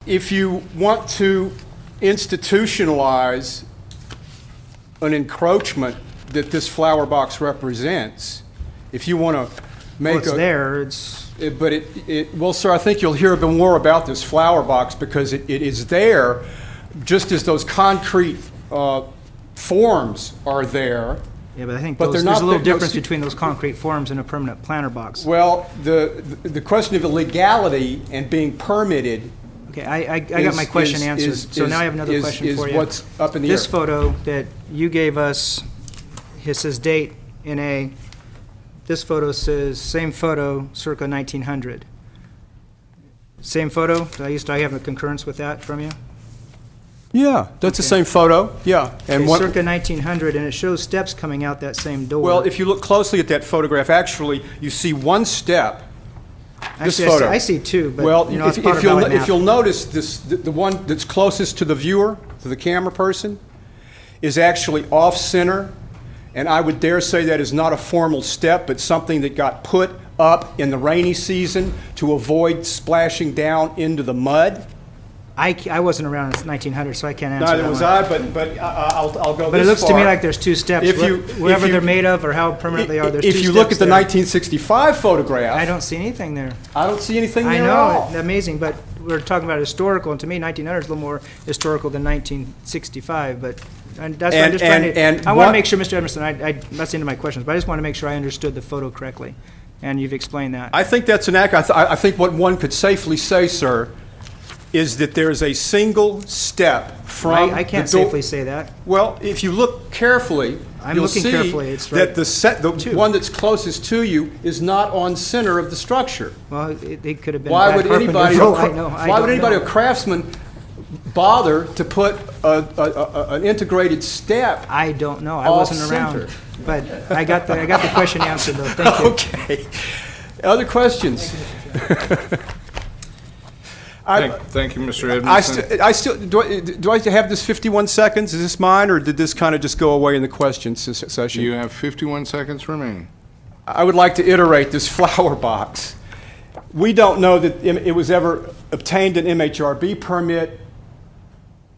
if you want to institutionalize an encroachment that this flower box represents, if you want to make Well, it's there. It's well, sir, I think you'll hear a bit more about this flower box because it is there, just as those concrete forms are there. yeah, but I think But there's they're a not little the- no, difference see- between those concrete forms and a permanent planter box. Well, the question of legality and being permitted. Okay, I got my question answered. So now I have another question for you. Is what's up in the This air. photo that you gave us, it says date NA. This photo says same photo, circa 1900. Same photo? Do I have a concurrence with that from you? Yeah, that's the Okay. same photo. Yeah, and Okay, what? circa 1900, and it shows steps coming out that same door. Well, if you look closely at that photograph, actually, you see one step. This Actually, photo. I see two, but Well, you know, it's if part of you'll Valley if Map. you'll notice, the one that's closest to the viewer, to the camera person, is actually off center, and I would dare say that is not a formal step, but something that got put up in the rainy season to avoid splashing down into the mud. I wasn't around in 1900, so I can't answer Neither that was one. I, but I'll go. But it this looks to me far. like there's two steps. If you- Wherever if you- they're made of or how permanent they are, there's two steps If you look at the there. 1965 photograph, I don't see anything there. I don't see anything I there at know, all. amazing, but we're talking about historical, and to me, 1900 is a little more historical than 1965, but and that's why I'm just trying to, and I want what- to make sure, Mr. Edmondson, that's the end of my questions, but I just want to make sure I understood the photo correctly, and you've explained that. I think that's an accurate. I think what one could safely say, sir, is that there is a single step from I can't the door. safely say that. Well, if you look carefully, I'm you'll looking see carefully. It's that right the one that's closest to you is not on center of the structure. Well, it could have been Why bad would carpenter. anybody? Oh, I know, I Why would don't anybody, know. a craftsman, bother to put an integrated step? I don't know. I Off wasn't around. center. But I got the question answered, though. Thank you. Okay. Other questions? Thank you, Mr. I Edmondson. do I have this 51 seconds? Is this mine, or did this kind of just go away in the question session? You have 51 seconds remaining. I would like to iterate this flower box. We don't know that it was ever obtained an MHRB permit.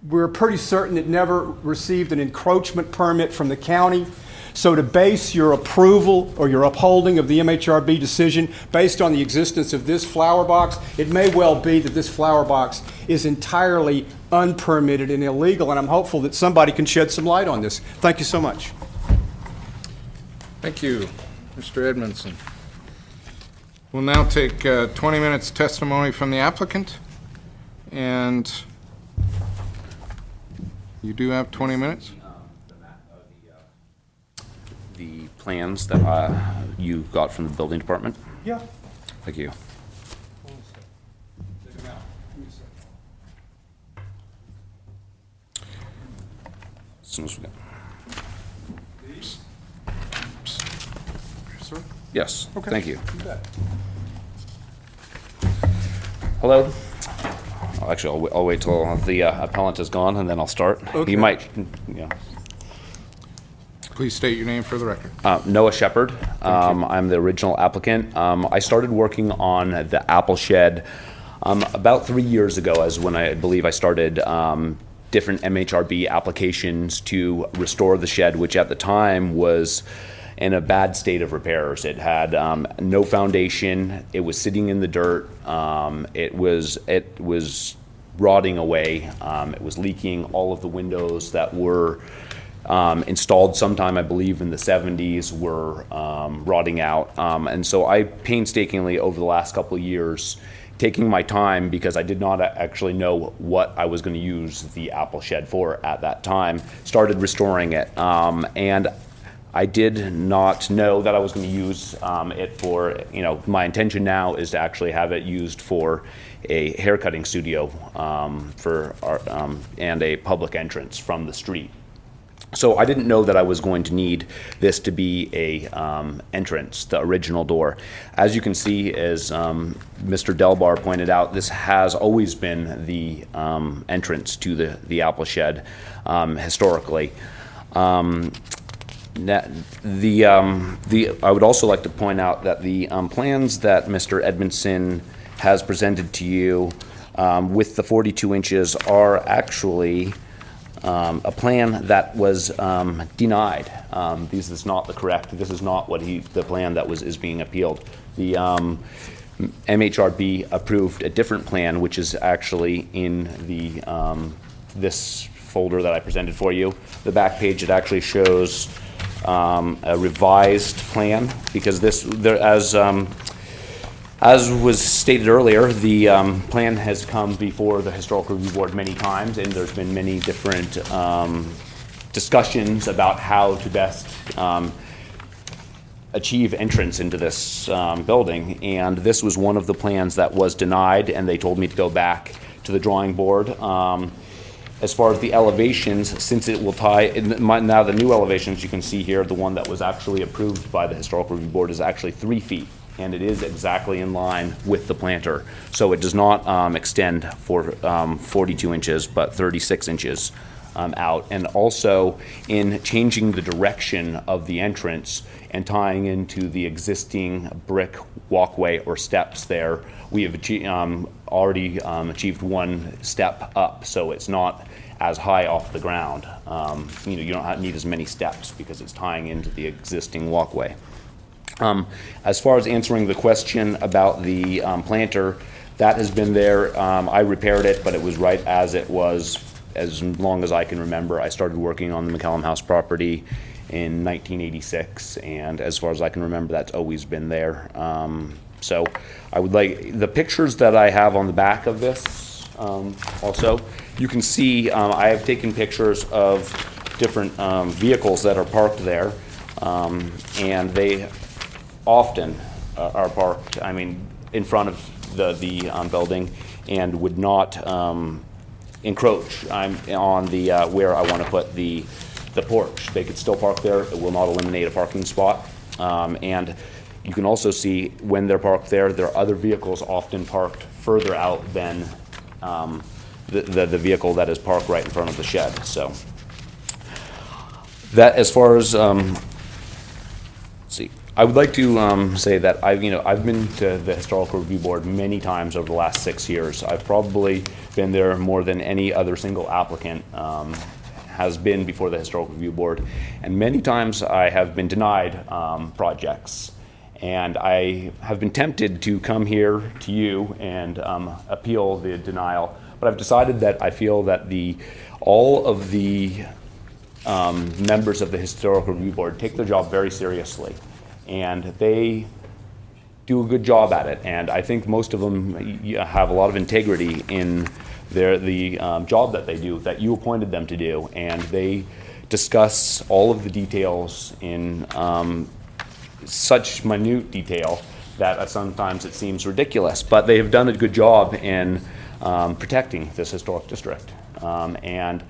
We're pretty certain it never received an encroachment permit from the county. So to base your approval or your upholding of the MHRB decision based on the existence of this flower box, it may well be that this flower box is entirely unpermitted and illegal, and I'm hopeful that somebody can shed some light on this. Thank you so much. Thank you, Mr. Edmondson. We'll now take 20 minutes testimony from the applicant, and you do have 20 minutes? The plans that you got from the building department? Yeah. Thank you. As soon as we get. Sir? Yes, Okay. thank you. You bet. Hello? Actually, I'll wait till the appellant is gone, and then I'll start. Okay. You might, yeah. Please state your name for the record. Noah Shepard. I'm the original applicant. I started working on the apple shed about 3 years ago, as when I believe I started different MHRB applications to restore the shed, which at the time was in a bad state of repairs. It had no foundation. It was sitting in the dirt. It was rotting away. It was leaking. All of the windows that were installed sometime, I believe, in the 70s were rotting out. And so I painstakingly, over the last couple of years, taking my time, because I did not actually know what I was going to use the apple shed for at that time, started restoring it. And I did not know that I was going to use it for, my intention now is to actually have it used for a haircutting studio and a public entrance from the street. So I didn't know that I was going to need this to be a entrance, the original door. As you can see, as Mr. Delbar pointed out, this has always been the entrance to the apple shed historically. I would also like to point out that the plans that Mr. Edmondson has presented to you with the 42 inches are actually a plan that was denied. This is not the correct, this is not what the plan that is being appealed. The MHRB approved a different plan, which is actually in the this folder that I presented for you. The back page, it actually shows a revised plan, because as was stated earlier, the plan has come before the Historical Review Board many times, and there's been many different discussions about how to best achieve entrance into this building, and this was one of the plans that was denied, and they told me to go back to the drawing board. As far as the elevations, since it will tie, now the new elevations you can see here, the one that was actually approved by the Historical Review Board is actually 3 feet, and it is exactly in line with the planter. So it does not extend for 42 inches, but 36 inches out. And also, in changing the direction of the entrance and tying into the existing brick walkway or steps there, we have already achieved 1 step up, so it's not as high off the ground. You don't need as many steps because it's tying into the existing walkway. As far as answering the question about the planter, that has been there. I repaired it, but it was right as it was as long as I can remember. I started working on the McCallum House property in 1986, and as far as I can remember, that's always been there. So I would like the pictures that I have on the back of this. Also, you can see I have taken pictures of different vehicles that are parked there, and they often are parked, I mean, in front of the building, and would not encroach on the where I want to put the porch. They could still park there. It will not eliminate a parking spot. And you can also see when they're parked there are other vehicles often parked further out than the vehicle that is parked right in front of the shed. So that, as far as let's see, I would like to say that I've been to the Historical Review Board many times over the last 6 years. I've probably been there more than any other single applicant has been before the Historical Review Board, and many times I have been denied projects, and I have been tempted to come here to you and appeal the denial, but I've decided that I feel that all of the members of the Historical Review Board take their job very seriously, and they do a good job at it, and I think most of them have a lot of integrity in the job that they do, that you appointed them to do, and they discuss all of the details in such minute detail that sometimes it seems ridiculous, but they have done a good job in protecting this historic district, and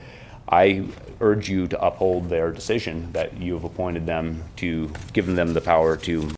I urge you to uphold their decision that you have appointed them to, given them the power to